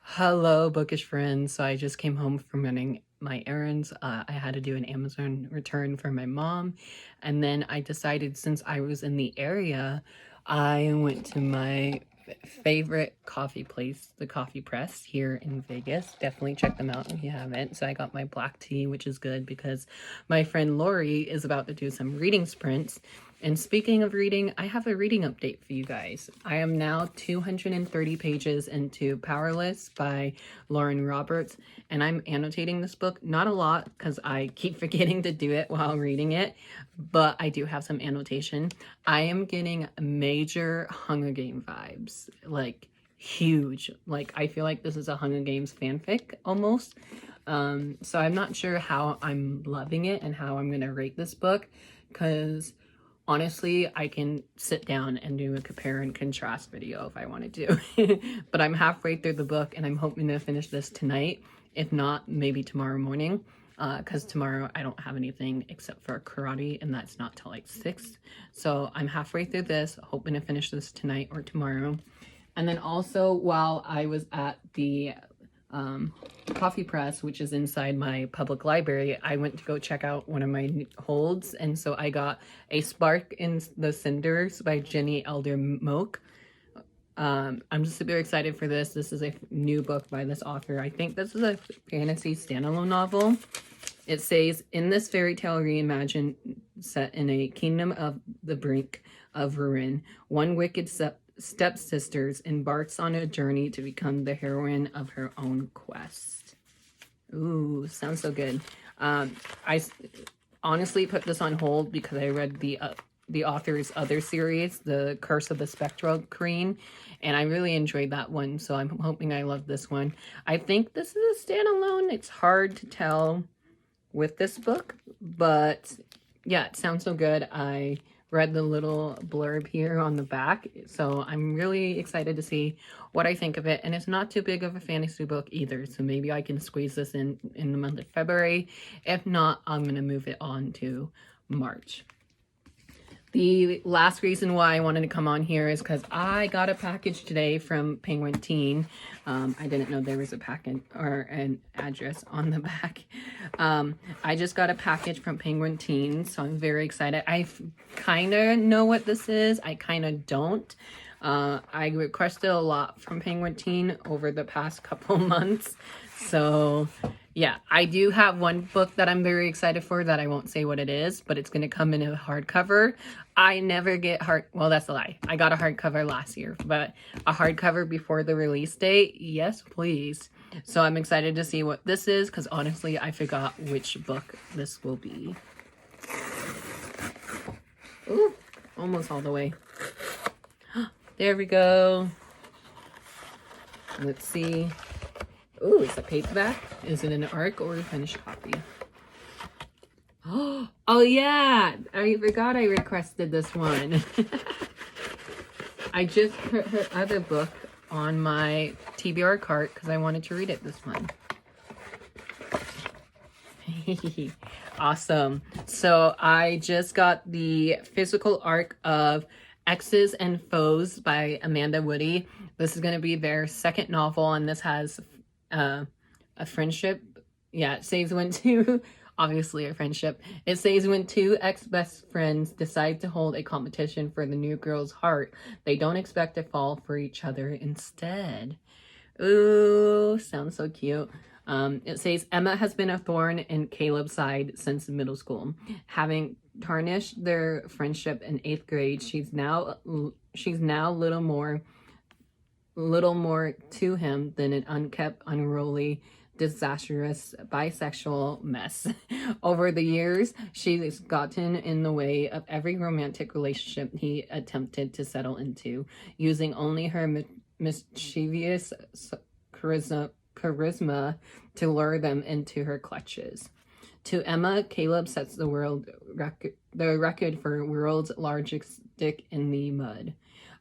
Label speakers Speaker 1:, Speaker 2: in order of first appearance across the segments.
Speaker 1: Hello, bookish friends. So I just came home from running my errands. I had to do an Amazon return for my mom. And then I decided, since I was in the area, I went to my favorite coffee place, the Coffee Press here in Vegas. Definitely check them out if you haven't. So I got my black tea, which is good because my friend Lori is about to do some reading sprints. And speaking of reading, I have a reading update for you guys. I am now 230 pages into Powerless by Lauren Roberts, and I'm annotating this book. Not a lot, because I keep forgetting to do it while reading it, but I do have some annotation. I am getting major Hunger Game vibes, like huge. Like, I feel like this is a Hunger Games fanfic, almost. So I'm not sure how I'm loving it and how I'm gonna rate this book, because honestly, I can sit down and do a compare and contrast video if I wanted to. But I'm halfway through the book and I'm hoping to finish this tonight. If not, maybe tomorrow morning. Because tomorrow I don't have anything except for karate, and that's not till like 6. So I'm halfway through this, hoping to finish this tonight or tomorrow. And then also, while I was at the Coffee Press, which is inside my public library, I went to go check out one of my holds, and so I got A Spark in the Cinders by Jenny Elder Moak. I'm just super excited for this. This is a new book by this author. I think this is a fantasy standalone novel. It says, in this fairy tale reimagined set in a kingdom of the brink of ruin, one wicked stepsisters embarks on a journey to become the heroine of her own quest. Ooh, sounds so good. I honestly put this on hold because I read the author's other series, The Curse of the Spectral Queen, and I really enjoyed that one, so I'm hoping I love this one. I think this is a standalone. It's hard to tell with this book, but yeah, it sounds so good. I read the little blurb here on the back, so I'm really excited to see what I think of it. And it's not too big of a fantasy book either, so maybe I can squeeze this in the month of February. If not, I'm gonna move it on to March. The last reason why I wanted to come on here is because I got a package today from Penguin Teen. I didn't know there was a package or an address on the back. I just got a package from Penguin Teen, so I'm very excited. I kind of know what this is. I kind of don't. I requested a lot from Penguin Teen over the past couple months. So yeah, I do have one book that I'm very excited for that I won't say what it is, but it's going to come in a hardcover. I never get well, that's a lie. I got a hardcover last year, but a hardcover before the release date, yes, please. So I'm excited to see what this is, because honestly, I forgot which book this will be. Ooh, almost all the way. There we go. Let's see. Ooh, it's a paperback. Is it an ARC or a finished copy? Oh yeah, I forgot I requested this one. I just put her other book on my TBR cart because I wanted to read it this month. Awesome. So I just got the physical arc of Exes and Foes by Amanda Woody. This is going to be their second novel, and this has a friendship. Yeah, it says when two, obviously a friendship. It says when two ex-best friends decide to hold a competition for the new girl's heart, they don't expect to fall for each other instead. Ooh, sounds so cute. It says Emma has been a thorn in Caleb's side since middle school. Having tarnished their friendship in 8th grade, she's now little more to him than an unkept, unruly, disastrous bisexual mess. Over the years, she's gotten in the way of every romantic relationship he attempted to settle into, using only her mischievous charisma to lure them into her clutches. To Emma, Caleb sets the record for world's largest dick in the mud.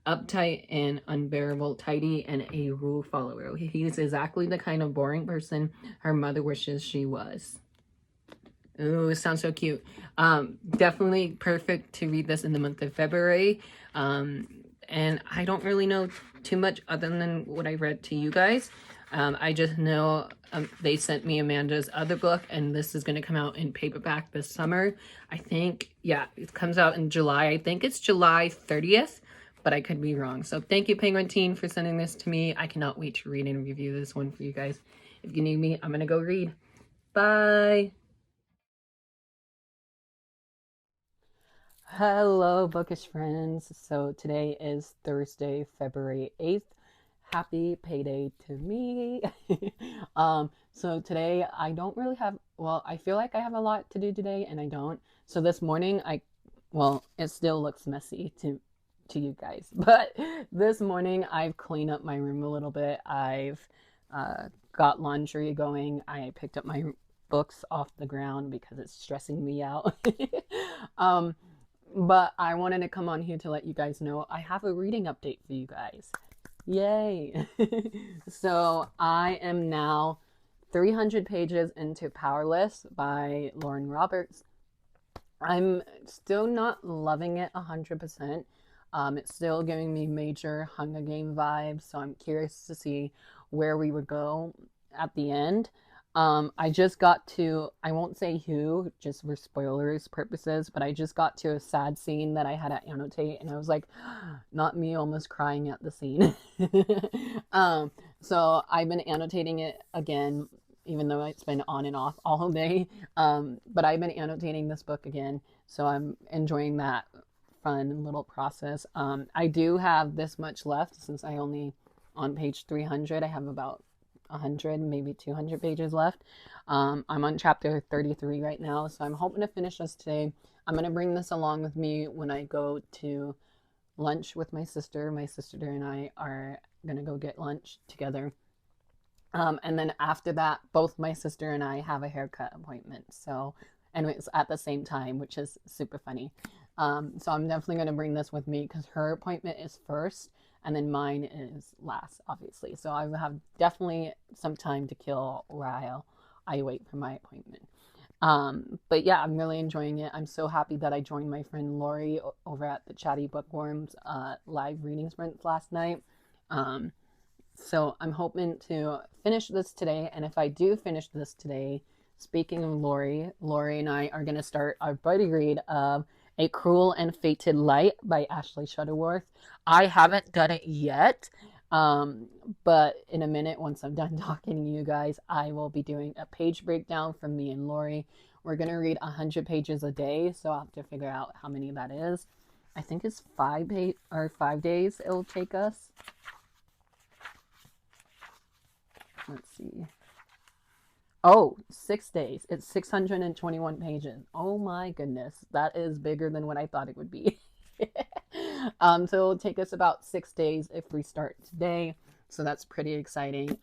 Speaker 1: Uptight and unbearable, tidy, and a rule follower. He's exactly the kind of boring person her mother wishes she was. Ooh, it sounds so cute. Definitely perfect to read this in the month of February. And I don't really know too much other than what I read to you guys. I just know they sent me Amanda's other book, and this is going to come out in paperback this summer. I think, yeah, it comes out in July. I think it's July 30th, but I could be wrong. So thank you, Penguin Teen, for sending this to me. I cannot wait to read and review this one for you guys. If you need me, I'm going to go read. Bye. Hello, bookish friends. So today is Thursday, February 8th. Happy payday to me. So today I don't really have, well, I feel like I have a lot to do today and I don't. So this morning well, it still looks messy to you guys, but this morning I've cleaned up my room a little bit. I've got laundry going. I picked up my books off the ground because it's stressing me out. But I wanted to come on here to let you guys know I have a reading update for you guys. Yay! So I am now 300 pages into Powerless by Lauren Roberts. I'm still not loving it 100%. It's still giving me major Hunger Game vibes, so I'm curious to see where we would go at the end. I just got to, I won't say who, just for spoilers purposes, but I just got to a sad scene that I had to annotate, and I was like, not me, almost crying at the scene. So I've been annotating it again, even though it's been on and off all day. But I've been annotating this book again, so I'm enjoying that fun little process. I do have this much left since I only, on page 300, I have about 100, maybe 200 pages left. I'm on chapter 33 right now, so I'm hoping to finish this today. I'm going to bring this along with me when I go to lunch with my sister. My sister and I are going to go get lunch together. And then after that, both my sister and I have a haircut appointment. So, and it's at the same time, which is super funny. So I'm definitely going to bring this with me because her appointment is first and then mine is last, obviously. So I will have definitely some time to kill while I wait for my appointment. But yeah, I'm really enjoying it. I'm so happy that I joined my friend Lori over at the Chatty Bookworms live reading sprints last night. So I'm hoping to finish this today. And if I do finish this today, speaking of Lori and I are going to start our buddy read of A Cruel and Fated Light by Ashley Shuttleworth. I haven't done it yet, but in a minute, once I'm done talking to you guys, I will be doing a page breakdown from me and Lori. We're going to read 100 pages a day, so I'll have to figure out how many that is. I think it's 5 days it'll take us. Let's see. Oh, 6 days. It's 621 pages. Oh my goodness. That is bigger than what I thought it would be. So it'll take us about 6 days if we start today. So that's pretty exciting.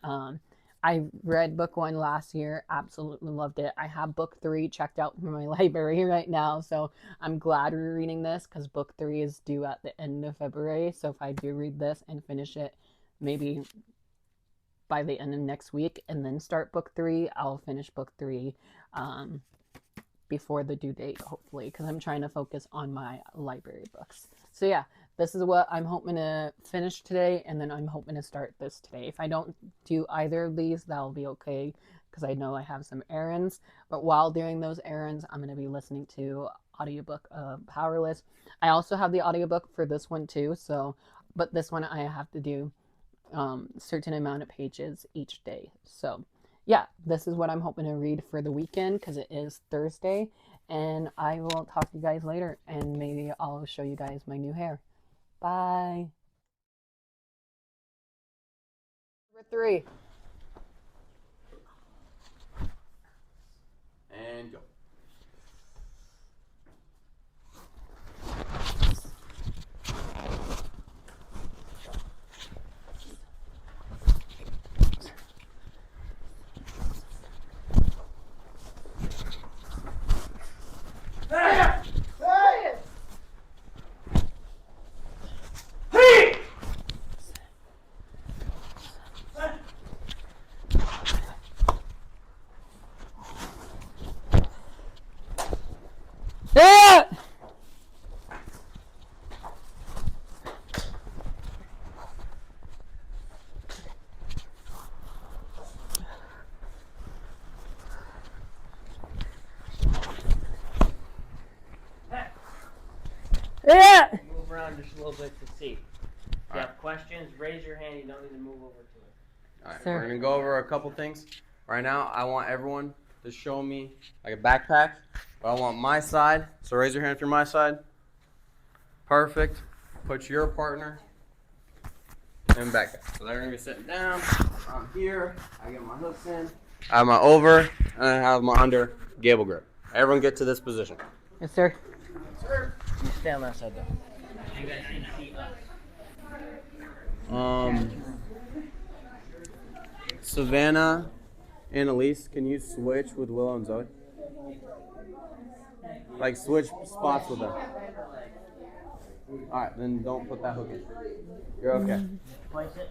Speaker 1: I read book 1 last year. Absolutely loved it. I have book 3 checked out from my library right now. So I'm glad we're reading this because book 3 is due at the end of February. So if I do read this and finish it, maybe by the end of next week and then start book 3, I'll finish book 3 before the due date, hopefully, because I'm trying to focus on my library books. So yeah, this is what I'm hoping to finish today, and then I'm hoping to start this today. If I don't do either of these, that'll be okay, because I know I have some errands, but while doing those errands, I'm going to be listening to audiobook of Powerless. I also have the audiobook for this one too, so, but this one I have to do certain amount of pages each day. So yeah, this is what I'm hoping to read for the weekend because it is Thursday, and I will talk to you guys later, and maybe I'll show you guys my new hair. Bye. Number 3.
Speaker 2: And go. just a little bit to see. If you have questions, raise your hand. You don't need to move over to it.
Speaker 3: All right, we're gonna go over a couple things. Right now, I want everyone to show me like a backpack, but I want my side. So raise your hand if you're my side. Perfect. Put your partner in backpack. So they're gonna be sitting down. I'm here. I get my hooks in. I have my over, and I have my under gable grip. Everyone get to this position.
Speaker 2: Yes, sir.
Speaker 3: Yes, sir.
Speaker 2: You stay on that side, though. You guys can see us.
Speaker 3: Savannah and Elise, can you switch with Willow and Zoe? Like switch spots with them. Alright, then don't put that hook in. You're okay.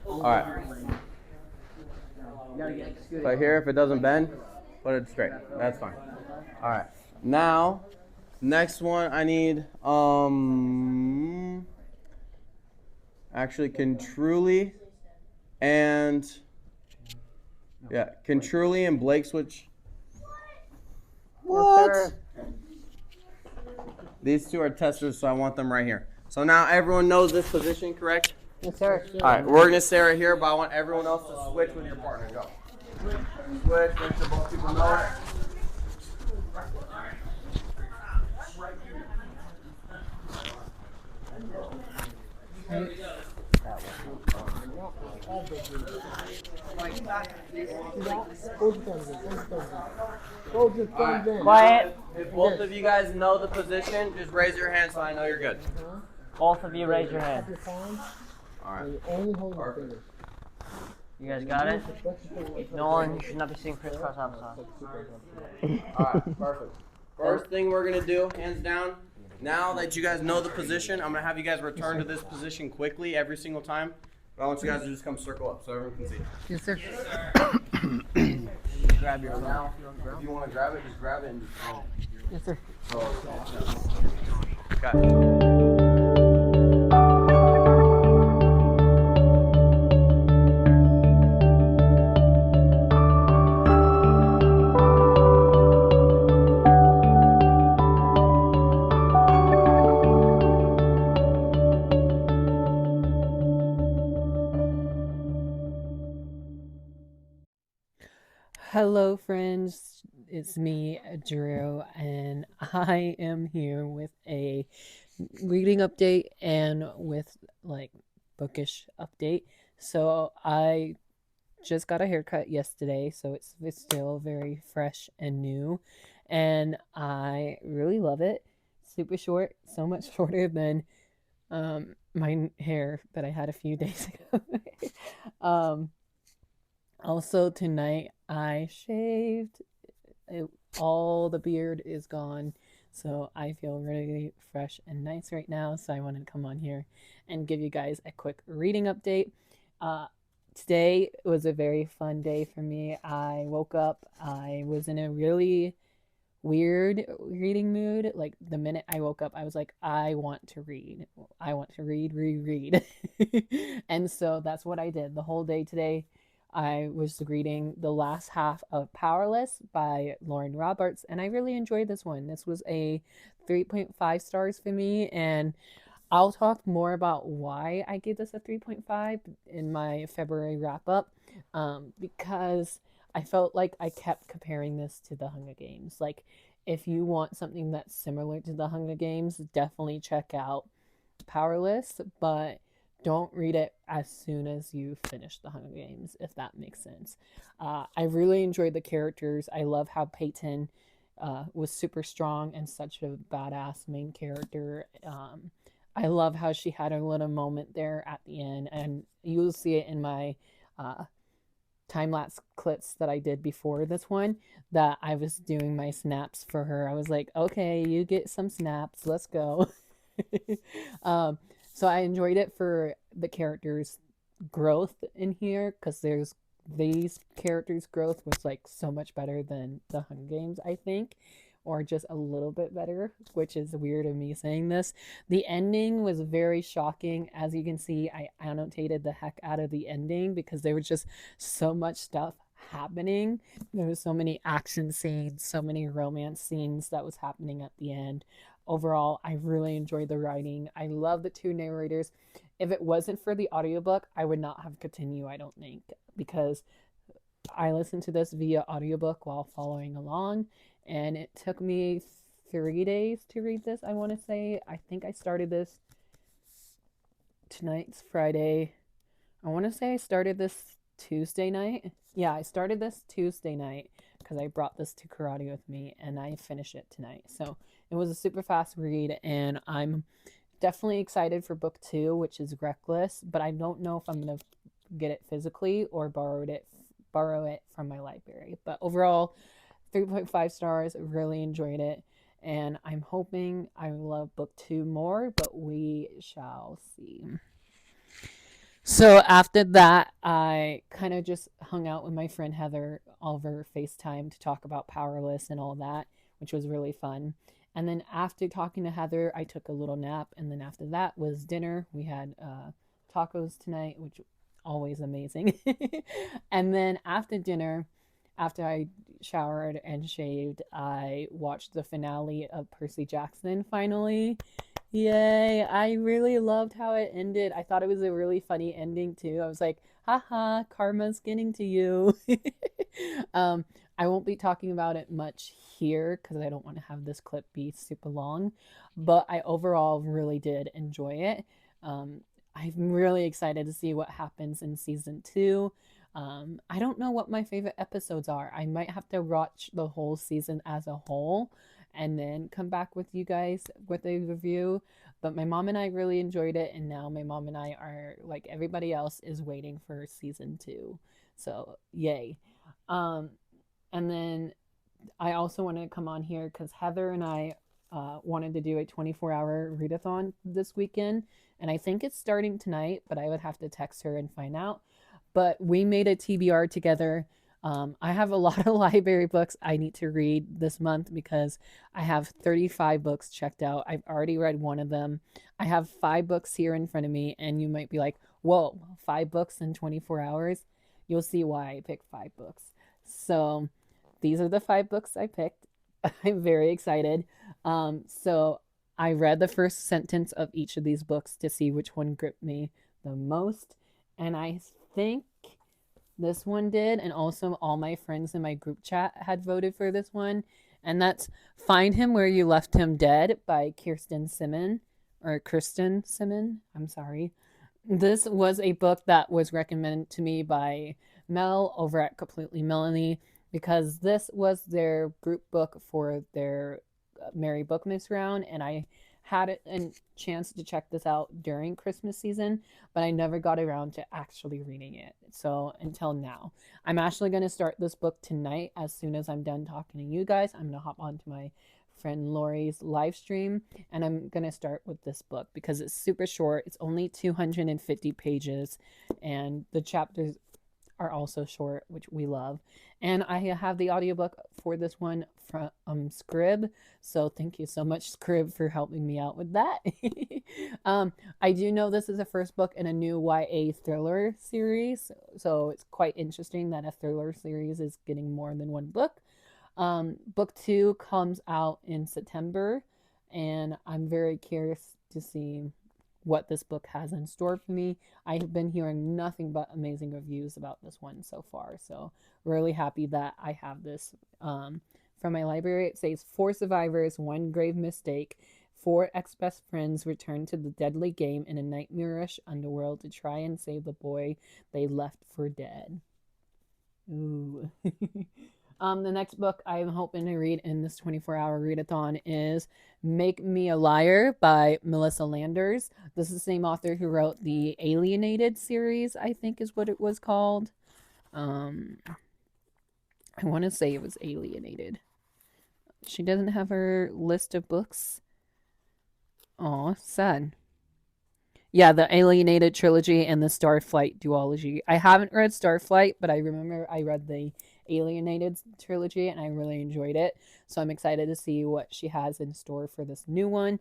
Speaker 3: Alright. So here, if it doesn't bend, put it straight. That's fine. Alright. Now, next one I need, actually can Truly and Blake switch? What? These two are testers, so I want them right here. So now everyone knows this position, correct?
Speaker 2: Yes, sir.
Speaker 3: All right, we're gonna stay right here, but I want everyone else to switch with your partner. Go. Switch, make sure both people know it.
Speaker 2: Quiet.
Speaker 3: If both of you guys know the position, just raise your hand so I know you're good.
Speaker 2: Both of you raise your hand.
Speaker 3: All right.
Speaker 2: You guys got it? No one should not be seeing crisscross applesauce.
Speaker 3: All right, perfect. First thing we're gonna do, hands down. Now that you guys know the position, I'm gonna have you guys return to this position quickly every single time. But I want you guys to just come circle up so everyone can see.
Speaker 2: Yes, sir. Grab your phone.
Speaker 3: If you want to grab it, just grab it and just
Speaker 2: Yes, sir.
Speaker 3: Got it.
Speaker 1: Hello, friends. It's me, Drew, and I am here with a reading update and with like bookish update. So I just got a haircut yesterday, so it's still very fresh and new, and I really love it. Super short, so much shorter than my hair that I had a few days ago. Also tonight I shaved. All the beard is gone, so I feel really fresh and nice right now. So I wanted to come on here and give you guys a quick reading update. Today was a very fun day for me. I woke up, I was in a really weird reading mood. Like the minute I woke up, I was like, I want to read. I want to reread. And so that's what I did the whole day today. I was reading the last half of Powerless by Lauren Roberts, and I really enjoyed this one. This was a 3.5 stars for me, and I'll talk more about why I gave this a 3.5 in my February wrap-up, because I felt like I kept comparing this to the Hunger Games. Like, if you want something that's similar to the Hunger Games, definitely check out Powerless, but don't read it as soon as you finish the Hunger Games, if that makes sense. I really enjoyed the characters. I love how Peyton was super strong and such a badass main character. I love how she had a little moment there at the end, and you'll see it in my time-lapse clips that I did before this one, that I was doing my snaps for her. I was like, okay, you get some snaps, let's go. So I enjoyed it for the characters' growth in here, because there's these characters' growth was like so much better than the Hunger Games, I think, or just a little bit better, which is weird of me saying this. The ending was very shocking. As you can see, I annotated the heck out of the ending because there was just so much stuff happening. There was so many action scenes, so many romance scenes that was happening at the end. overall, I really enjoyed the writing. I love the two narrators. If it wasn't for the audiobook, I would not have continued, I don't think, because I listened to this via audiobook while following along, and it took me 3 days to read this, I want to say. I think I started this, tonight's Friday. I want to say I started this Tuesday night. Yeah, I started this Tuesday night because I brought this to karate with me, and I finished it tonight. So it was a super fast read, and I'm definitely excited for book 2, which is Reckless, but I don't know if I'm going to get it physically or borrow it from my library. But overall, 3.5 stars. Really enjoyed it, and I'm hoping I love book 2 more, but we shall see. So after that, I kind of just hung out with my friend Heather over FaceTime to talk about Powerless and all that, which was really fun. And then after talking to Heather, I took a little nap. And then after that was dinner. We had tacos tonight, which always amazing. And then after dinner, after I showered and shaved, I watched the finale of Percy Jackson finally. Yay. I really loved how it ended. I thought it was a really funny ending too. I was like, haha, karma's getting to you. um, I won't be talking about it much here because I don't want to have this clip be super long, but I overall really did enjoy it. I'm really excited to see what happens in season 2. I don't know what my favorite episodes are. I might have to watch the whole season as a whole and then come back with you guys with a review. But my mom and I really enjoyed it, and now my mom and I are, like everybody else, is waiting for season 2. So yay. Um, and then I also wanted to come on here because Heather and I wanted to do a 24-hour readathon this weekend, and I think it's starting tonight, but I would have to text her and find out. But we made a TBR together. I have a lot of library books I need to read this month because I have 35 books checked out. I've already read one of them. I have 5 books here in front of me, and you might be like, whoa, 5 books in 24 hours? You'll see why I picked 5 books. So these are the 5 books I picked. I'm very excited. So I read the first sentence of each of these books to see which one gripped me the most. And I think this one did, and also all my friends in my group chat had voted for this one, and that's Find Him Where You Left Him Dead by Kirsten Simon. I'm sorry. This was a book that was recommended to me by Mel over at Completely Melanie because this was their group book for their Merry Bookmas round, and I had a chance to check this out during Christmas season, but I never got around to actually reading it. So until now, I'm actually going to start this book tonight. As soon as I'm done talking to you guys, I'm going to hop onto my friend Lori's live stream, and I'm going to start with this book because it's super short. It's only 250 pages, and the chapters are also short, which we love. And I have the audiobook for this one from Scrib. So thank you so much, Scrib, for helping me out with that. I do know this is the first book in a new YA thriller series. So it's quite interesting that a thriller series is getting more than one book. Book 2 comes out in September, and I'm very curious to see what this book has in store for me. I have been hearing nothing but amazing reviews about this one so far, so really happy that I have this. From my library, it says 4 survivors, 1 grave mistake. 4 ex-best friends return to the deadly game in a nightmarish underworld to try and save the boy they left for dead. Ooh. The next book I'm hoping to read in this 24-hour readathon is Make Me a Liar by Melissa Landers. This is the same author who wrote the Alienated series, I think is what it was called. I want to say it was Alienated. She doesn't have her list of books. Aw, sad. Yeah, the Alienated trilogy and the Starflight duology. I haven't read Starflight, but I remember I read the Alienated trilogy and I really enjoyed it. So I'm excited to see what she has in store for this new one.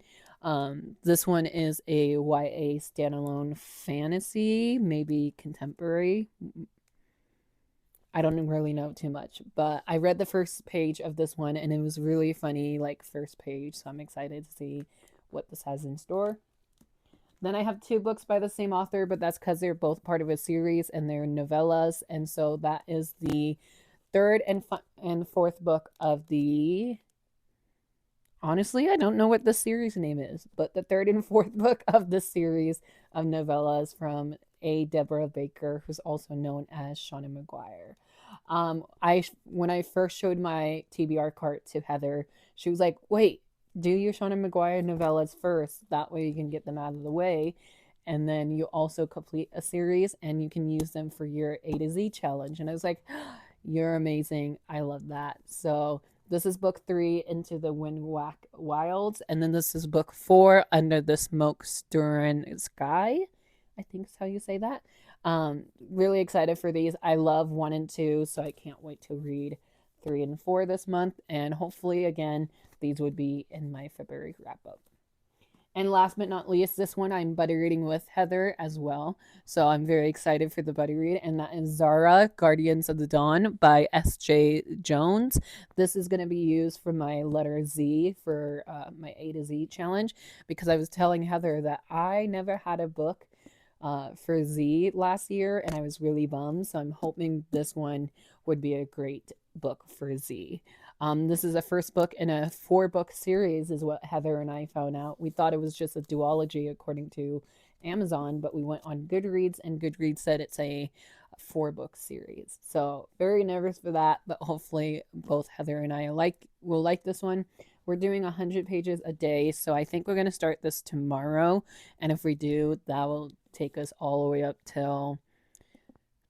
Speaker 1: This one is a YA standalone fantasy, maybe contemporary. I don't really know too much, but I read the first page of this one and it was really funny, like first page. So I'm excited to see what this has in store. Then I have two books by the same author, but that's because they're both part of a series and they're novellas. And so that is the third and fourth book of the. Honestly, I don't know what the series name is, but the third and fourth book of the series of novellas from A. Deborah Baker, who's also known as Shauna McGuire. I when I first showed my TBR cart to Heather, she was like, "Wait, do your Shauna McGuire novellas first. That way you can get them out of the way, and then you also complete a series and you can use them for your A to Z challenge." And I was like, "You're amazing. I love that." So this is book 3, Into the Windwhack Wilds, and then this is book 4, Under the Smoke Stirring Sky. I think is how you say that. Really excited for these. I love 1 and 2, so I can't wait to read 3 and 4 this month. And hopefully, again, these would be in my February wrap up. And last but not least, this one I'm buddy reading with Heather as well. So I'm very excited for the buddy read. And that is Zara, Guardians of the Dawn by S.J. Jones. This is going to be used for my letter Z for my A to Z challenge, because I was telling Heather that I never had a book for Z last year and I was really bummed. So I'm hoping this one would be a great book for Z. This is a first book in a 4-book series, is what Heather and I found out. We thought it was just a duology according to Amazon, but we went on Goodreads and Goodreads said it's a 4-book series. So very nervous for that, but hopefully both Heather and I will like this one. We're doing 100 pages a day, so I think we're going to start this tomorrow. And if we do, that will take us all the way up till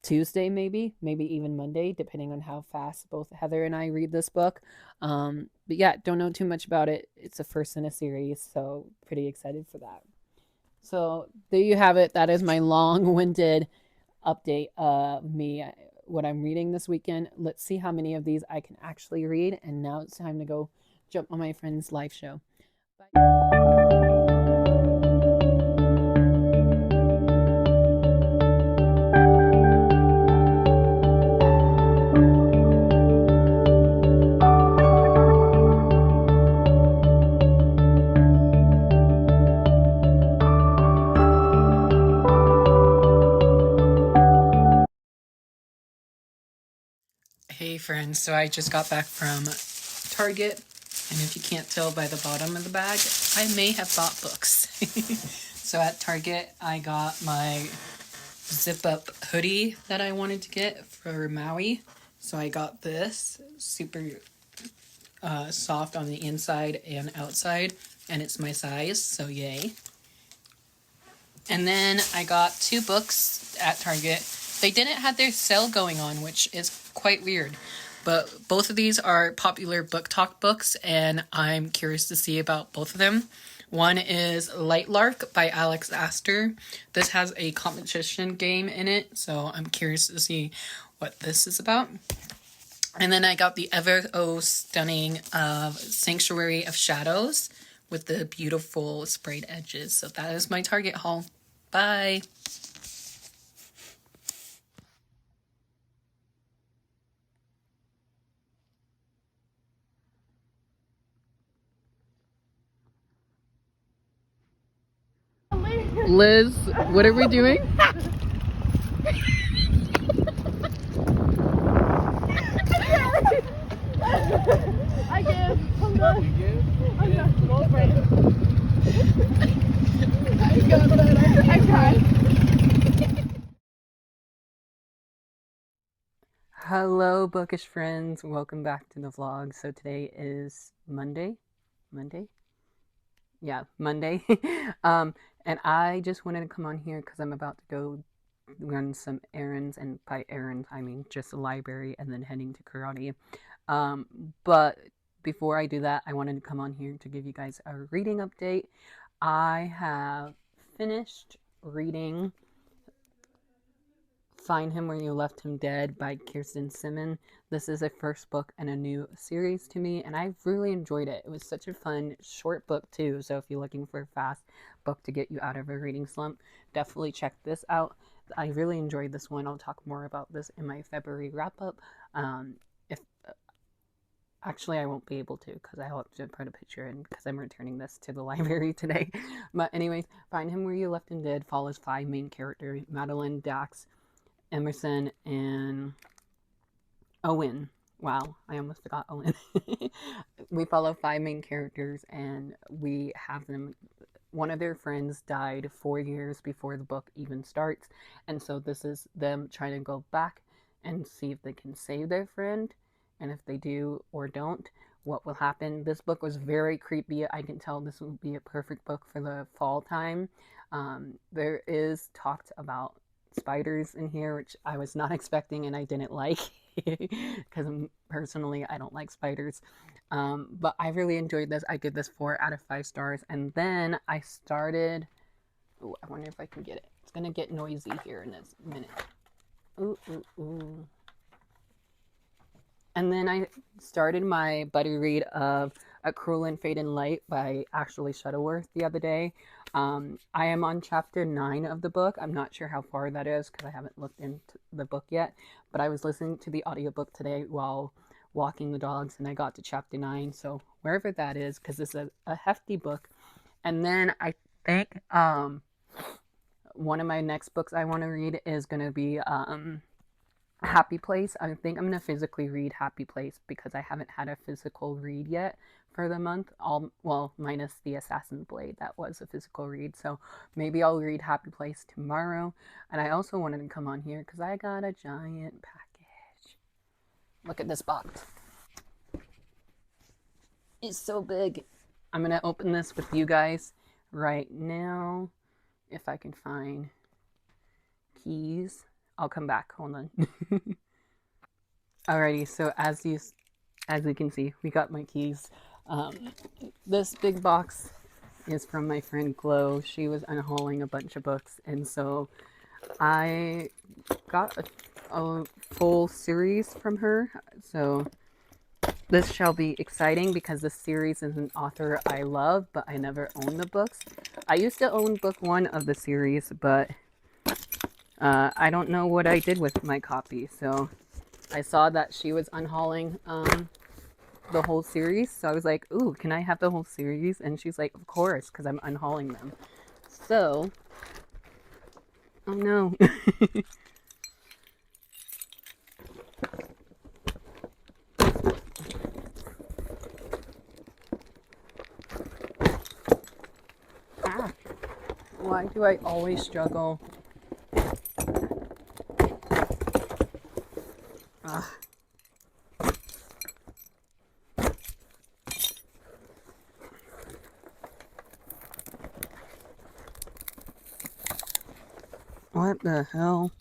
Speaker 1: Tuesday, maybe even Monday, depending on how fast both Heather and I read this book. But yeah, don't know too much about it. It's a first in a series, so pretty excited for that. So there you have it. That is my long-winded update of me, what I'm reading this weekend. Let's see how many of these I can actually read. And now it's time to go jump on my friend's live show. Bye. Hey friends, so I just got back from Target, and if you can't tell by the bottom of the bag, I may have bought books. So at Target, I got my zip-up hoodie that I wanted to get for Maui. So I got this, super soft on the inside and outside, and it's my size, so yay. And then I got 2 books at Target. They didn't have their sale going on, which is quite weird. But both of these are popular book talk books, and I'm curious to see about both of them. One is Light Lark by Alex Astor. This has a competition game in it, so I'm curious to see what this is about. And then I got the ever stunning Sanctuary of Shadows with the beautiful sprayed edges. So that is my Target haul. Bye. Liz, what are we doing?
Speaker 4: I give. Hold on. I'm not go for it. I got that. I tried.
Speaker 1: Hello, bookish friends. Welcome back to the vlog. So today is Monday. Yeah, Monday. And I just wanted to come on here because I'm about to go run some errands, and by errands I mean just the library and then heading to karate. But before I do that, I wanted to come on here to give you guys a reading update. I have finished reading Find Him Where You Left Him Dead by Kirsten Simon. This is a first book in a new series to me, and I've really enjoyed it. It was such a fun, short book too, so if you're looking for a fast book to get you out of a reading slump, definitely check this out. I really enjoyed this one. I'll talk more about this in my February wrap up. If Actually, I won't be able to because I have to put a picture in because I'm returning this to the library today. But anyways, Find Him Where You Left Him Dead follows 5 main characters: Madeline, Dax, Emerson, and Owen. Wow, I almost forgot Owen. We follow 5 main characters and we have them. One of their friends died 4 years before the book even starts, and so this is them trying to go back and see if they can save their friend, and if they do or don't, what will happen. This book was very creepy. I can tell this would be a perfect book for the fall time. There is talked about spiders in here, which I was not expecting and I didn't like because personally I don't like spiders. But I really enjoyed this. I give this 4 out of 5 stars. And then I started, ooh, I wonder if I can get it. It's gonna get noisy here in this minute. Ooh, ooh, ooh. And then I started my buddy read of A Cruel and Fated Light by Ashley Shuttleworth the other day. I am on chapter 9 of the book. I'm not sure how far that is because I haven't looked into the book yet, but I was listening to the audiobook today while walking the dogs and I got to chapter 9, so wherever that is, because it's a hefty book. And then I think one of my next books I want to read is going to be Happy Place. I think I'm going to physically read Happy Place because I haven't had a physical read yet for the month. Well, minus the Assassin's Blade. That was a physical read. So maybe I'll read Happy Place tomorrow. And I also wanted to come on here because I got a giant package. Look at this box. It's so big. I'm going to open this with you guys right now. If I can find keys. I'll come back. Hold on. Alrighty, so as you can see, we got my keys. This big box is from my friend Glow. She was unhauling a bunch of books, and so I got a full series from her. So this shall be exciting because this series is an author I love, but I never owned the books. I used to own book 1 of the series, but I don't know what I did with my copy. So I saw that she was unhauling the whole series. So I was like, ooh, can I have the whole series? And she's like, of course, because I'm unhauling them. So, oh no. Ah, why do I always struggle? What the hell?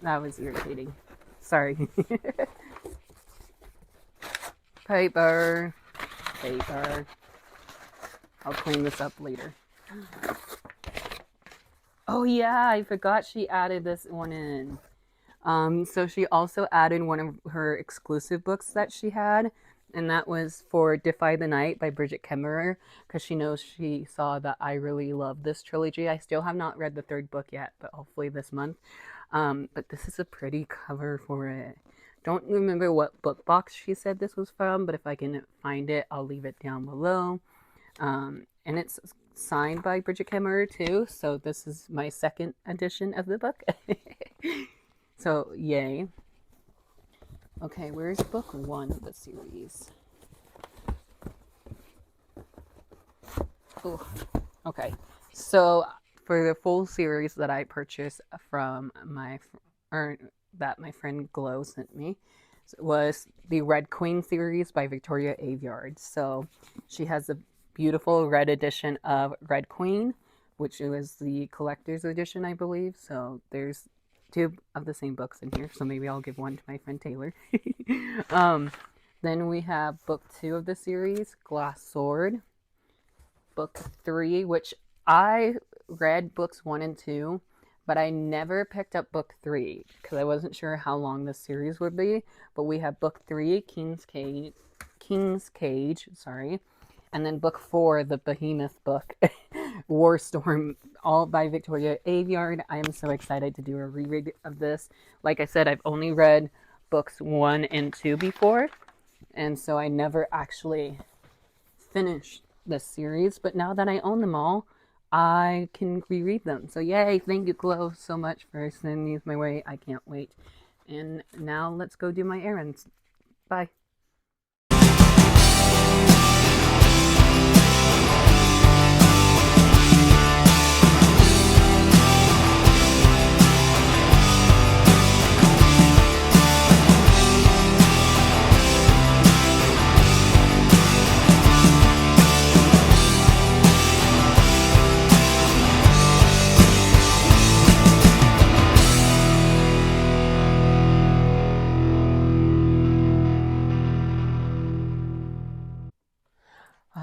Speaker 1: That was irritating. Sorry. Paper. I'll clean this up later. Oh yeah, I forgot she added this one in. So she also added one of her exclusive books that she had, and that was for Defy the Night by Bridget Kemmerer, because she saw that I really love this trilogy. I still have not read the 3rd book yet, but hopefully this month. But this is a pretty cover for it. Don't remember what book box she said this was from, but if I can find it, I'll leave it down below. And it's signed by Bridget Kemmerer too, so this is my 2nd edition of the book. So, yay. Okay, where's book 1 of the series? Ooh, okay. So, for the full series that I purchased from that my friend Glow sent me, was the Red Queen series by Victoria Aveyard. So, she has a beautiful red edition of Red Queen, which was the collector's edition, I believe. So, there's 2 of the same books in here, so maybe I'll give one to my friend Taylor. Then we have book 2 of the series, Glass Sword. Book 3, which I read books 1 and 2, but I never picked up book 3 because I wasn't sure how long the series would be. But we have book 3, King's Cage, King's Cage, sorry. And then book 4, the behemoth book, War Storm, all by Victoria Aveyard. I am so excited to do a reread of this. Like I said, I've only read books 1 and 2 before, and so I never actually finished this series. But now that I own them all, I can reread them. So yay, thank you, Chloe, so much for sending these my way. I can't wait. And now let's go do my errands. Bye.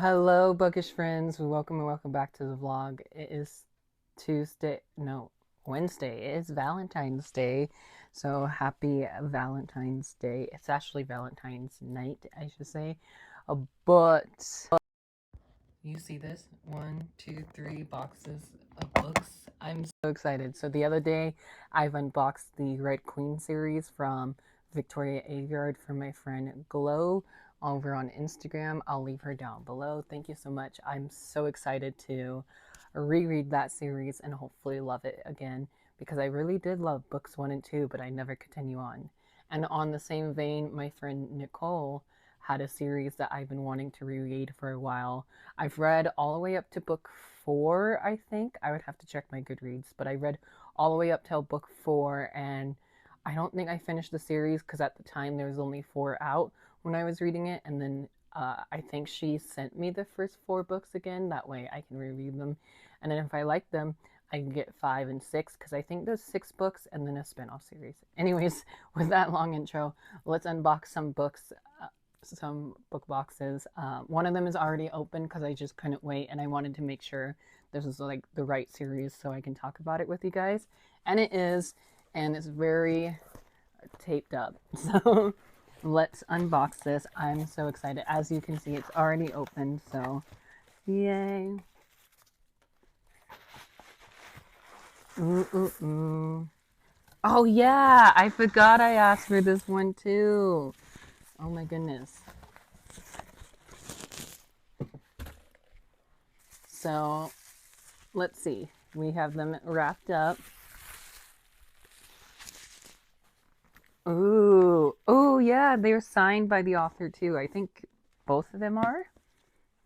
Speaker 1: Hello, bookish friends. Welcome and welcome back to the vlog. It is Wednesday. It is Valentine's Day. So happy Valentine's Day. It's actually Valentine's night, I should say. But you see this? 1, 2, 3 boxes of books. I'm so excited. So the other day, I've unboxed the Red Queen series from Victoria Aveyard from my friend Glow over on Instagram. I'll leave her down below. Thank you so much. I'm so excited to reread that series and hopefully love it again, because I really did love books 1 and 2, but I never continue on. And on the same vein, my friend Nicole had a series that I've been wanting to reread for a while. I've read all the way up to book 4, I think. I would have to check my Goodreads, but I read all the way up till book 4, and I don't think I finished the series because at the time there was only 4 out when I was reading it, and then I think she sent me the first 4 books again. That way I can reread them, and then if I like them, I can get 5 and 6, because I think there's 6 books and then a spin-off series. Anyways, with that long intro, let's unbox some books, some book boxes. One of them is already open because I just couldn't wait, and I wanted to make sure this was like the right series so I can talk about it with you guys. And it is, and it's very taped up. So let's unbox this. I'm so excited. As you can see, it's already open, so yay. Oh yeah, I forgot I asked for this one too. Oh my goodness. So let's see. We have them wrapped up. Ooh. Oh yeah, they're signed by the author too. I think both of them are.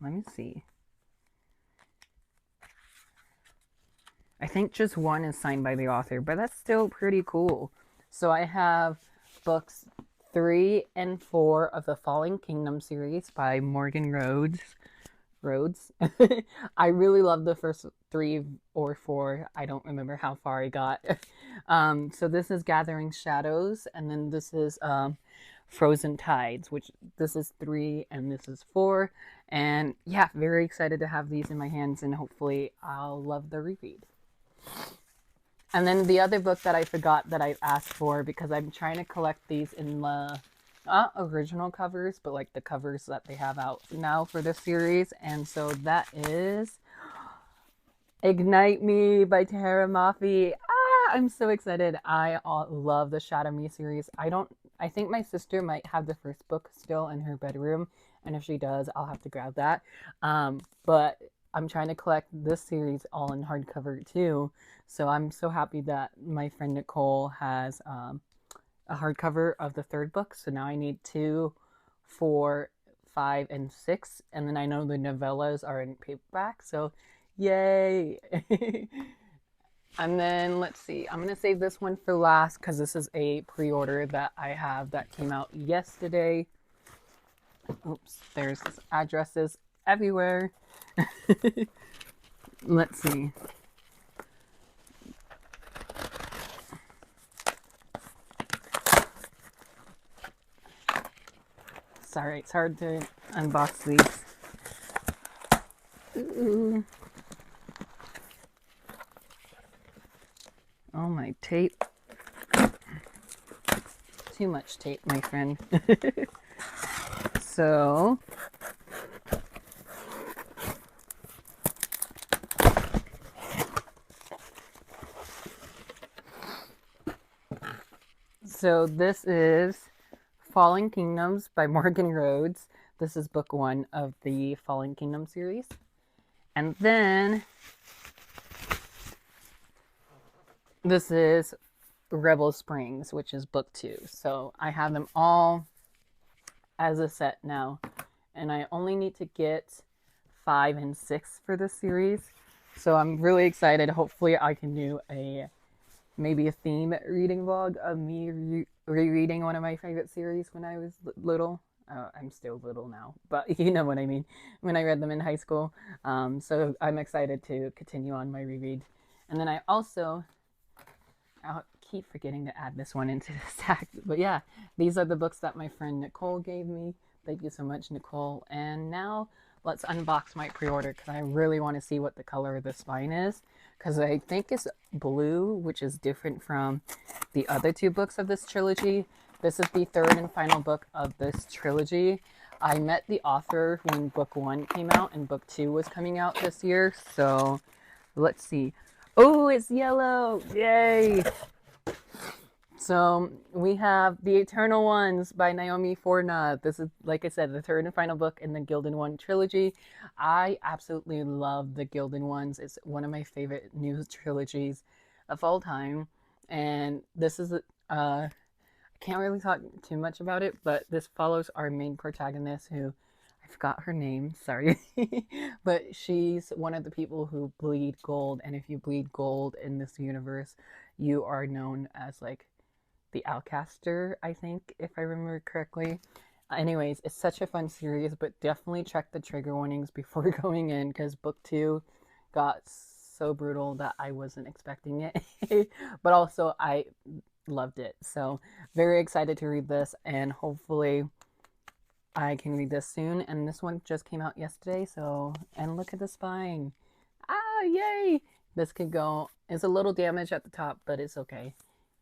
Speaker 1: Let me see. I think just one is signed by the author, but that's still pretty cool. So I have books 3 and 4 of the Falling Kingdom series by Morgan Rhodes. I really love the first 3 or 4. I don't remember how far I got. So this is Gathering Shadows, and then this is Frozen Tides, which this is 3 and this is 4. And yeah, very excited to have these in my hands, and hopefully I'll love the reread. And then the other book that I forgot that I asked for, because I'm trying to collect these in the not original covers, but like the covers that they have out now for this series. And so that is Ignite Me by Tara Mafi. I'm so excited. I love the Shadow Me series. I think my sister might have the first book still in her bedroom, and if she does, I'll have to grab that. But I'm trying to collect this series all in hardcover too. So I'm so happy that my friend Nicole has a hardcover of the 3rd book. So now I need 2, 4, 5, and 6. And then I know the novellas are in paperback. So yay. And then let's see. I'm going to save this one for last because this is a pre-order that I have that came out yesterday. Oops, there's addresses everywhere. Let's see. Sorry, it's hard to unbox these. Ooh. Oh, my tape. Too much tape, my friend. So this is Fallen Kingdoms by Morgan Rhodes. This is book 1 of the Fallen Kingdom series. And then this is Rebel Springs, which is book 2. So I have them all as a set now. And I only need to get 5 and 6 for this series. So I'm really excited. Hopefully I can do maybe a theme reading vlog of me rereading one of my favorite series when I was little. I'm still little now, but you know what I mean, when I read them in high school. So I'm excited to continue on my reread. And then I'll keep forgetting to add this one into the stack. But yeah, these are the books that my friend Nicole gave me. Thank you so much, Nicole. And now let's unbox my pre-order because I really want to see what the color of the spine is. Because I think it's blue, which is different from the other 2 books of this trilogy. This is the 3rd and final book of this trilogy. I met the author when book 1 came out and book 2 was coming out this year. So let's see. Oh, it's yellow! Yay! So we have The Eternal Ones by Naomi Forna. This is, like I said, the 3rd and final book in the Gilded One trilogy. I absolutely love the Gilded Ones. It's one of my favorite new trilogies of all time. And this is, I can't really talk too much about it, but this follows our main protagonist who, I forgot her name, sorry. But she's one of the people who bleed gold. And if you bleed gold in this universe, you are known as like the Outcaster, I think, if I remember correctly. Anyways, it's such a fun series, but definitely check the trigger warnings before going in because book 2 got so brutal that I wasn't expecting it. But also, I loved it. So, very excited to read this, and hopefully I can read this soon. And this one just came out yesterday, so, and look at the spine. Ah, yay! This could go, it's a little damaged at the top, but it's okay.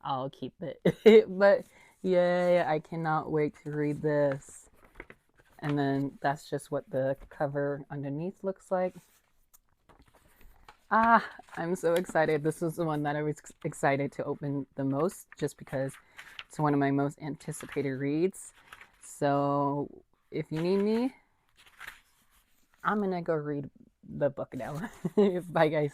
Speaker 1: I'll keep it. But yay, I cannot wait to read this. And then that's just what the cover underneath looks like. Ah, I'm so excited. This is the one that I was excited to open the most just because it's one of my most anticipated reads. So if you need me, I'm gonna go read the book now. Bye guys.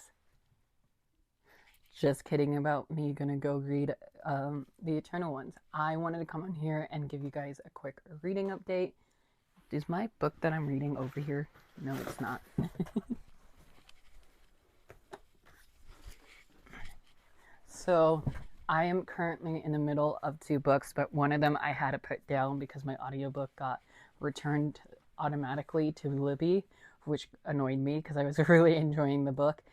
Speaker 1: Just kidding about me gonna go read The Eternal Ones. I wanted to come on here and give you guys a quick reading update. Is my book that I'm reading over here? No, it's not. So I am currently in the middle of 2 books, but one of them I had to put down because my audiobook got returned automatically to Libby, which annoyed me because I was really enjoying the book.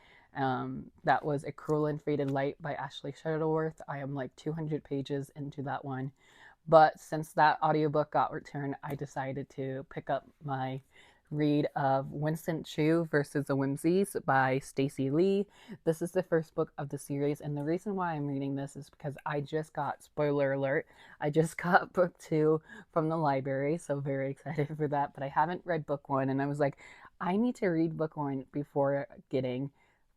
Speaker 1: That was A Cruel and Fated Light by Ashley Shuttleworth. I am like 200 pages into that one. But since that audiobook got returned, I decided to pick up my read of Winston Chu versus the Whimsies by Stacey Lee. This is the first book of the series, and the reason why I'm reading this is because I just got, spoiler alert, I just got book 2 from the library, so very excited for that. But I haven't read book 1, and I was like, I need to read book 1 before getting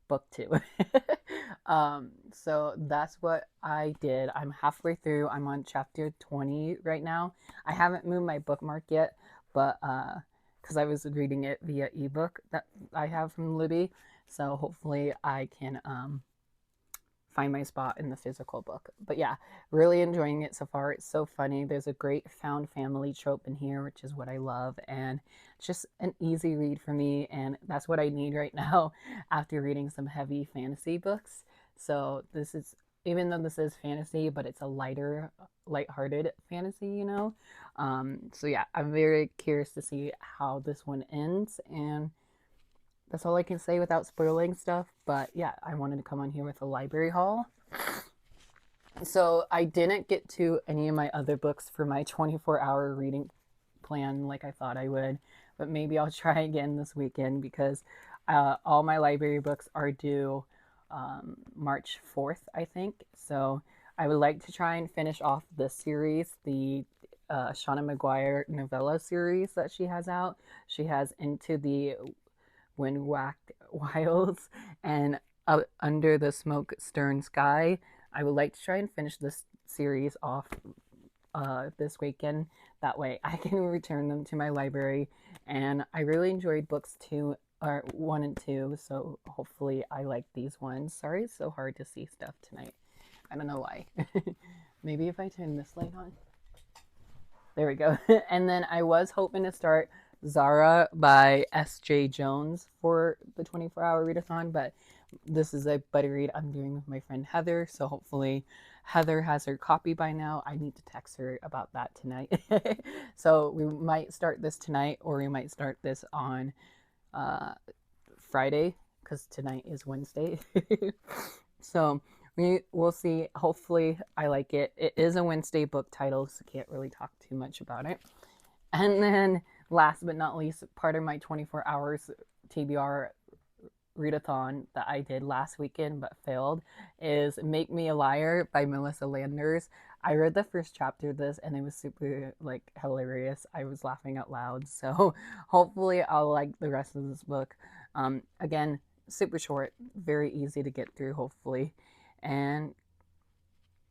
Speaker 1: book 2. So that's what I did. I'm halfway through. I'm on chapter 20 right now. I haven't moved my bookmark yet, but because I was reading it via ebook that I have from Libby, so hopefully I can find my spot in the physical book. But yeah, really enjoying it so far. It's so funny. There's a great found family trope in here, which is what I love, and it's just an easy read for me, and that's what I need right now after reading some heavy fantasy books. So this is, even though this is fantasy, but it's a lighthearted fantasy, you know? So yeah, I'm very curious to see how this one ends, and that's all I can say without spoiling stuff. But yeah, I wanted to come on here with a library haul. So I didn't get to any of my other books for my 24-hour reading plan like I thought I would, but maybe I'll try again this weekend because all my library books are due March 4th, I think. So I would like to try and finish off this series, the Shauna Maguire novella series that she has out. She has Into the Windwhacked Wilds and Under the Smoke Stern Sky. I would like to try and finish this series off this weekend. That way I can return them to my library. And I really enjoyed books 1 and 2, so hopefully I like these ones. Sorry it's so hard to see stuff tonight. I don't know why. Maybe if I turn this light on. There we go. And then I was hoping to start Zara by S.J. Jones for the 24-hour readathon, but this is a buddy read I'm doing with my friend Heather, so hopefully Heather has her copy by now. I need to text her about that tonight. So we might start this tonight, or we might start this on Friday, because tonight is Wednesday. So we'll see. Hopefully I like it. It is a Wednesday book title, so can't really talk too much about it. And then last but not least, part of my 24 hours TBR readathon that I did last weekend but failed is Make Me a Liar by Melissa Landers. I read the first chapter of this and it was super hilarious. I was laughing out loud, so hopefully I'll like the rest of this book. Again, super short, very easy to get through, hopefully. And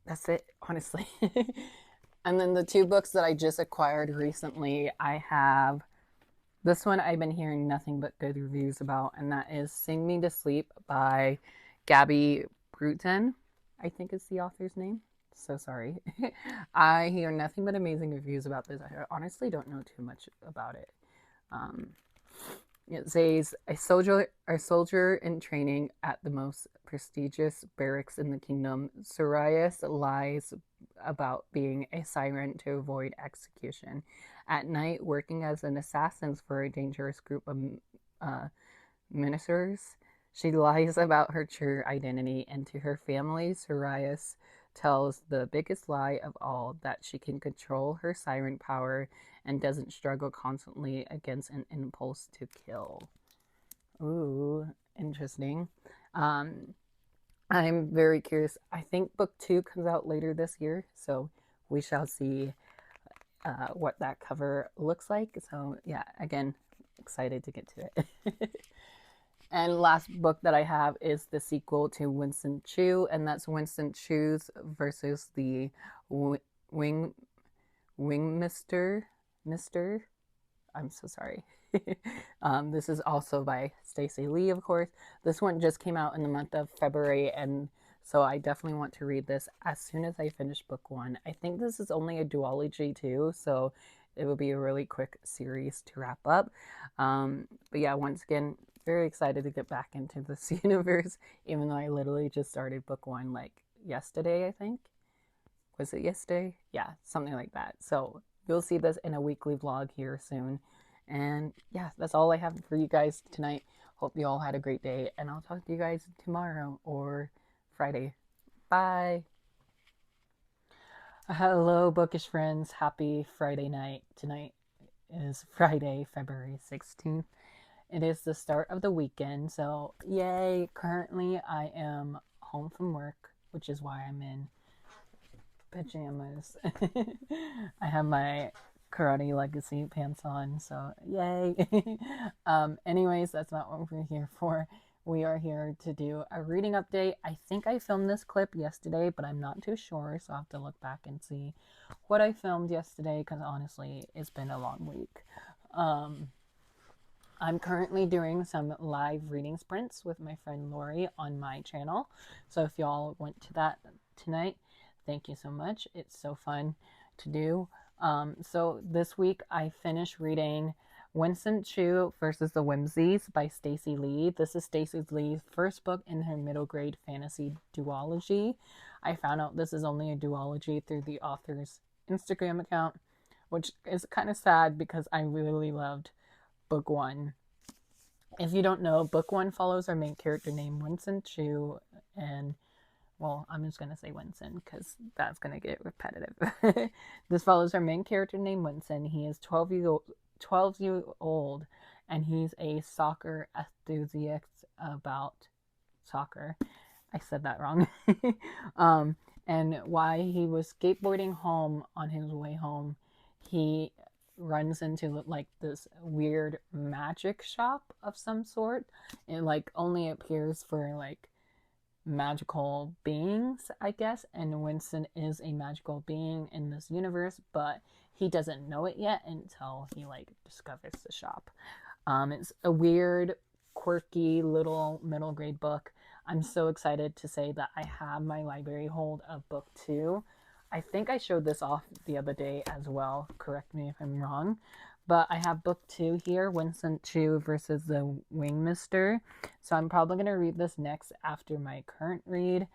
Speaker 1: that's it, honestly. And then the 2 books that I just acquired recently, I have this one I've been hearing nothing but good reviews about, and that is Sing Me to Sleep by Gabby Bruton, I think is the author's name. So sorry. I hear nothing but amazing reviews about this. I honestly don't know too much about it. It says, a soldier in training at the most prestigious barracks in the kingdom, Sirius lies about being a siren to avoid execution. At night, working as an assassin for a dangerous group of ministers, she lies about her true identity, and to her family, Sirius tells the biggest lie of all, that she can control her siren power and doesn't struggle constantly against an impulse to kill. Ooh, interesting. I'm very curious. I think book 2 comes out later this year, so we shall see what that cover looks like. So yeah, again, excited to get to it. And last book that I have is the sequel to Winston Chu, and that's Winston Chu's versus the Wingmister. I'm so sorry. This is also by Stacey Lee, of course. This one just came out in the month of February, and so I definitely want to read this as soon as I finish book 1. I think this is only a duology too, so it will be a really quick series to wrap up. But yeah, once again, very excited to get back into this universe, even though I literally just started book 1 like yesterday, I think. Was it yesterday? Yeah, something like that. So you'll see this in a weekly vlog here soon. And yeah, that's all I have for you guys tonight. Hope you all had a great day, and I'll talk to you guys tomorrow or Friday. Bye. Hello, bookish friends. Happy Friday night. Tonight is Friday, February 16th. It is the start of the weekend, so yay. Currently, I am home from work, which is why I'm in pajamas. I have my Karate Legacy pants on, so yay. Anyways, that's not what we're here for. We are here to do a reading update. I think I filmed this clip yesterday, but I'm not too sure, so I'll have to look back and see what I filmed yesterday, because honestly, it's been a long week. I'm currently doing some live reading sprints with my friend Lori on my channel, so if y'all went to that tonight, thank you so much. It's so fun to do. So this week I finished reading Winston Chu versus the Whimsies by Stacey Lee. This is Stacey Lee's first book in her middle grade fantasy duology. I found out this is only a duology through the author's Instagram account, which is kind of sad because I really loved book 1. If you don't know, book 1 follows our main character named Winston Chu, and well, I'm just going to say Winston because that's going to get repetitive. This follows our main character named Winston. He is 12 years old, and he's a soccer enthusiast about soccer. I said that wrong. And while he was skateboarding home on his way home, he runs into like this weird magic shop of some sort. It like only appears for like magical beings, I guess, and Winston is a magical being in this universe, but he doesn't know it yet until he like discovers the shop. It's a weird, quirky little middle grade book. I'm so excited to say that I have my library hold of book 2. I think I showed this off the other day as well. Correct me if I'm wrong. But I have book 2 here, Winston 2 versus the Wing Mister. So I'm probably going to read this next after my current read.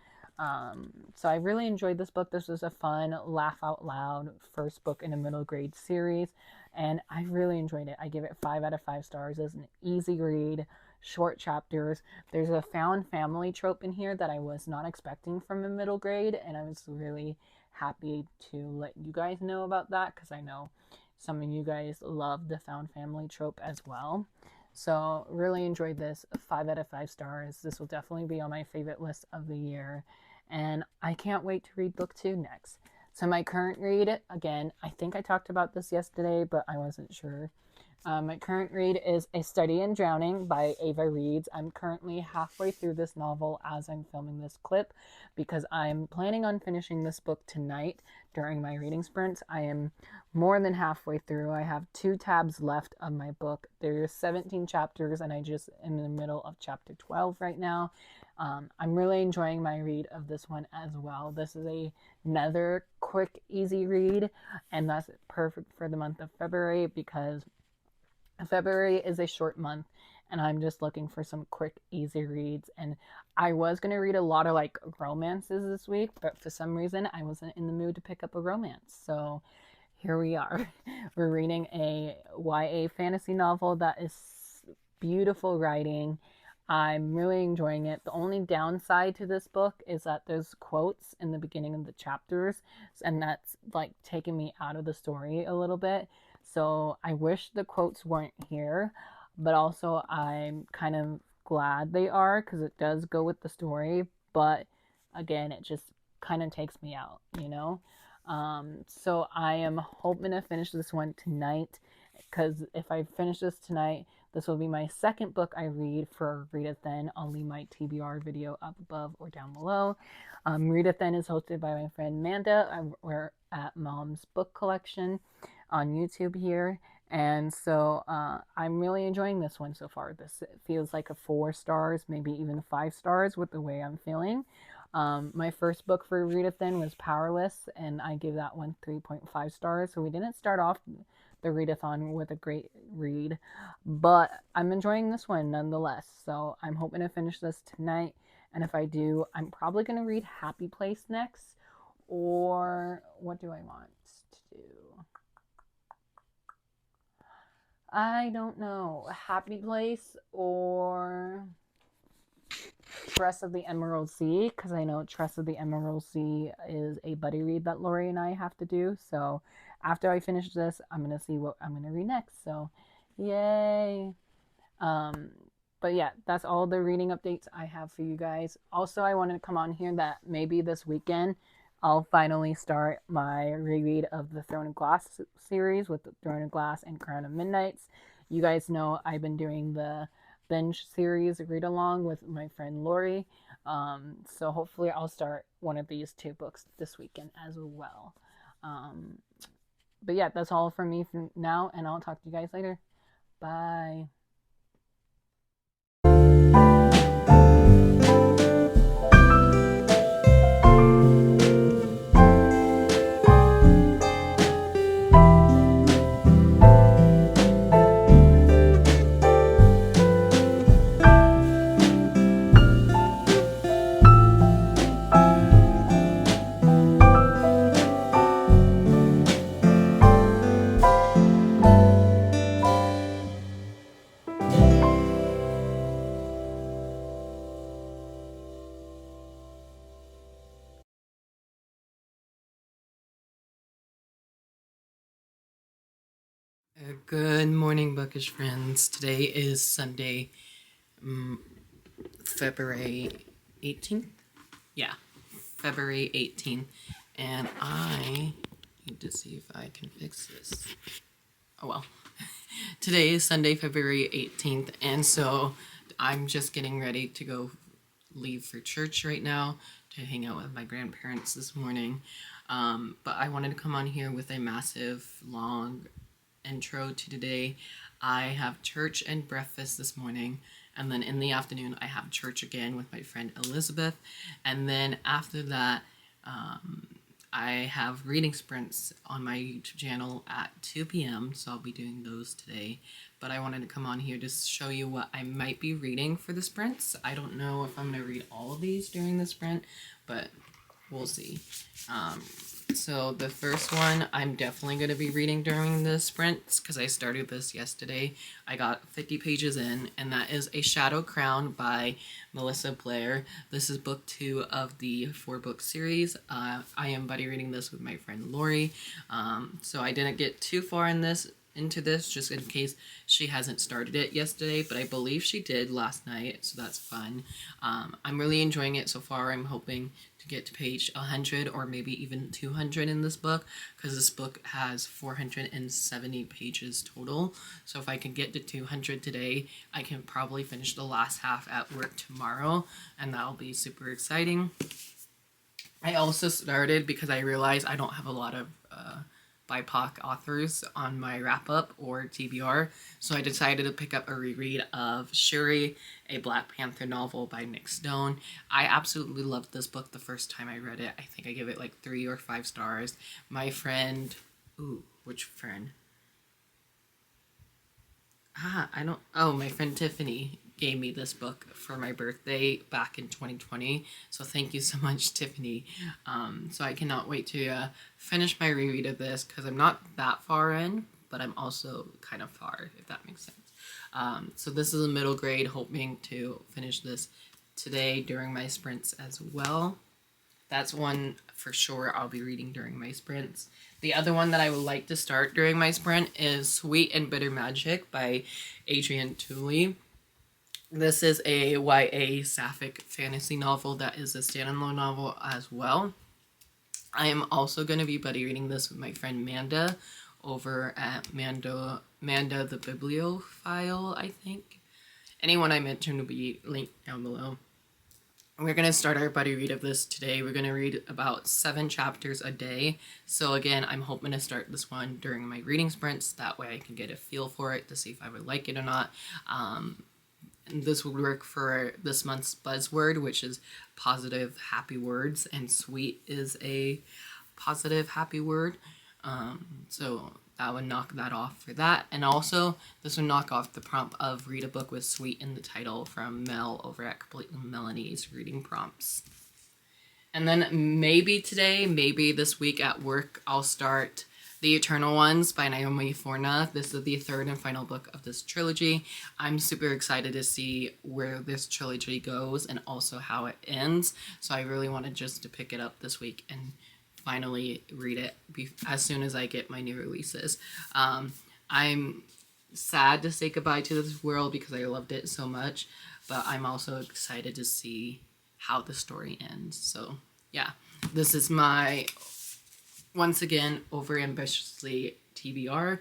Speaker 1: So I really enjoyed this book. This was a fun, laugh out loud first book in a middle grade series. And I really enjoyed it. I give it 5 out of 5 stars. It's an easy read, short chapters. There's a found family trope in here that I was not expecting from a middle grade. And I was really happy to let you guys know about that because I know some of you guys love the found family trope as well. So really enjoyed this. 5 out of 5 stars. This will definitely be on my favorite list of the year. And I can't wait to read book 2 next. So my current read, again, I think I talked about this yesterday, but I wasn't sure. My current read is A Study in Drowning by Ava Reads. I'm currently halfway through this novel as I'm filming this clip because I'm planning on finishing this book tonight during my reading sprints. I am more than halfway through. I have 2 tabs left of my book. There's 17 chapters and I just am in the middle of chapter 12 right now. I'm really enjoying my read of this one as well. This is another quick, easy read, and that's perfect for the month of February because February is a short month and I'm just looking for some quick, easy reads. And I was going to read a lot of like romances this week, but for some reason I wasn't in the mood to pick up a romance. So here we are. We're reading a YA fantasy novel that is beautiful writing. I'm really enjoying it. The only downside to this book is that there's quotes in the beginning of the chapters, and that's like taking me out of the story a little bit. So I wish the quotes weren't here, but also I'm kind of glad they are because it does go with the story. But again, it just kind of takes me out, you know? So I am hoping to finish this one tonight because if I finish this tonight, this will be my second book I read for Readathin. I'll leave my TBR video up above or down below. Readathin is hosted by my friend Manda. We're at Mom's Book Collection on YouTube here. And so I'm really enjoying this one so far. This feels like a 4 stars, maybe even 5 stars with the way I'm feeling. My first book for Readathin was Powerless, and I gave that one 3.5 stars. So we didn't start off the readathon with a great read, but I'm enjoying this one nonetheless. So I'm hoping to finish this tonight, and if I do, I'm probably going to read Happy Place next, or what do I want to do? I don't know. Happy Place or Tress of the Emerald Sea, because I know Tress of the Emerald Sea is a buddy read that Lori and I have to do. So after I finish this, I'm going to see what I'm going to read next. So yay. But yeah, that's all the reading updates I have for you guys. Also, I wanted to come on here that maybe this weekend I'll finally start my reread of the Throne of Glass series with the Throne of Glass and Crown of Midnights. You guys know I've been doing the binge series read along with my friend Lori. So hopefully I'll start one of these 2 books this weekend as well. But yeah, that's all from me for now, and I'll talk to you guys later. Bye. Good morning, bookish friends. Today is Sunday, February 18th. Yeah, February 18th, and I Need to see if I can fix this. Oh well. Today is Sunday, February 18th, and so I'm just getting ready to go leave for church right now to hang out with my grandparents this morning. But I wanted to come on here with a massive, long intro to today. I have church and breakfast this morning, and then in the afternoon I have church again with my friend Elizabeth, and then after that I have reading sprints on my YouTube channel at 2 p.m. so I'll be doing those today. But I wanted to come on here to show you what I might be reading for the sprints. I don't know if I'm going to read all of these during the sprint, but we'll see. So the first one I'm definitely going to be reading during the sprints because I started this yesterday. I got 50 pages in, and that is A Shadow Crown by Melissa Blair. This is book 2 of the 4-book series. I am buddy reading this with my friend Lori. So I didn't get too far into this just in case she hasn't started it yesterday, but I believe she did last night, so that's fun. I'm really enjoying it so far. I'm hoping to get to page 100 or maybe even 200 in this book, because this book has 470 pages total. So if I can get to 200 today, I can probably finish the last half at work tomorrow, and that'll be super exciting. I also started because I realized I don't have a lot of BIPOC authors on my wrap-up or TBR, so I decided to pick up a reread of Shuri, a Black Panther novel by Nick Stone. I absolutely loved this book the first time I read it. I think I give it like 3 or 5 stars. My friend... Ooh, which friend? My friend Tiffany gave me this book for my birthday back in 2020, so thank you so much, Tiffany. So I cannot wait to finish my reread of this, because I'm not that far in, but I'm also kind of far, if that makes sense. So this is a middle grade, hoping to finish this today during my sprints as well. That's one for sure I'll be reading during my sprints. The other one that I would like to start during my sprint is Sweet and Bitter Magic by Adrienne Tooley. This is a YA sapphic fantasy novel that is a standalone novel as well. I am also going to be buddy reading this with my friend Manda over at Manda the Bibliophile, I think. Anyone I mentioned will be linked down below. We're going to start our buddy read of this today. We're going to read about 7 chapters a day. So again, I'm hoping to start this one during my reading sprints. That way I can get a feel for it to see if I would like it or not. And this would work for this month's Buzzword, which is positive, happy words, and sweet is a positive, happy word. So that would knock that off for that. And also, this would knock off the prompt of read a book with sweet in the title from Mel over at Completely Melanie's Reading Prompts. And then maybe today, maybe this week at work, I'll start The Eternal Ones by Naomi Forna. This is the 3rd and final book of this trilogy. I'm super excited to see where this trilogy goes and also how it ends. So I really wanted just to pick it up this week and finally read it as soon as I get my new releases. I'm sad to say goodbye to this world because I loved it so much, but I'm also excited to see how the story ends. So yeah, this is my, once again, overambitiously TBR,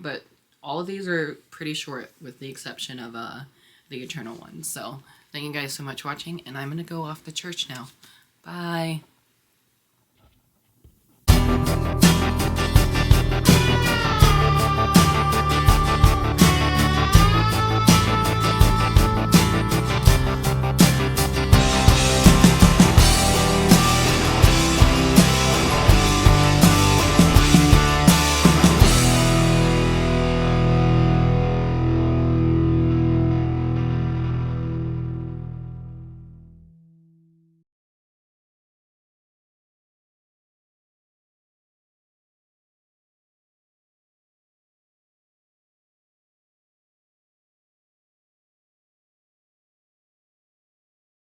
Speaker 1: but all of these are pretty short with the exception of The Eternal Ones. So thank you guys so much for watching, and I'm going to go off to church now. Bye.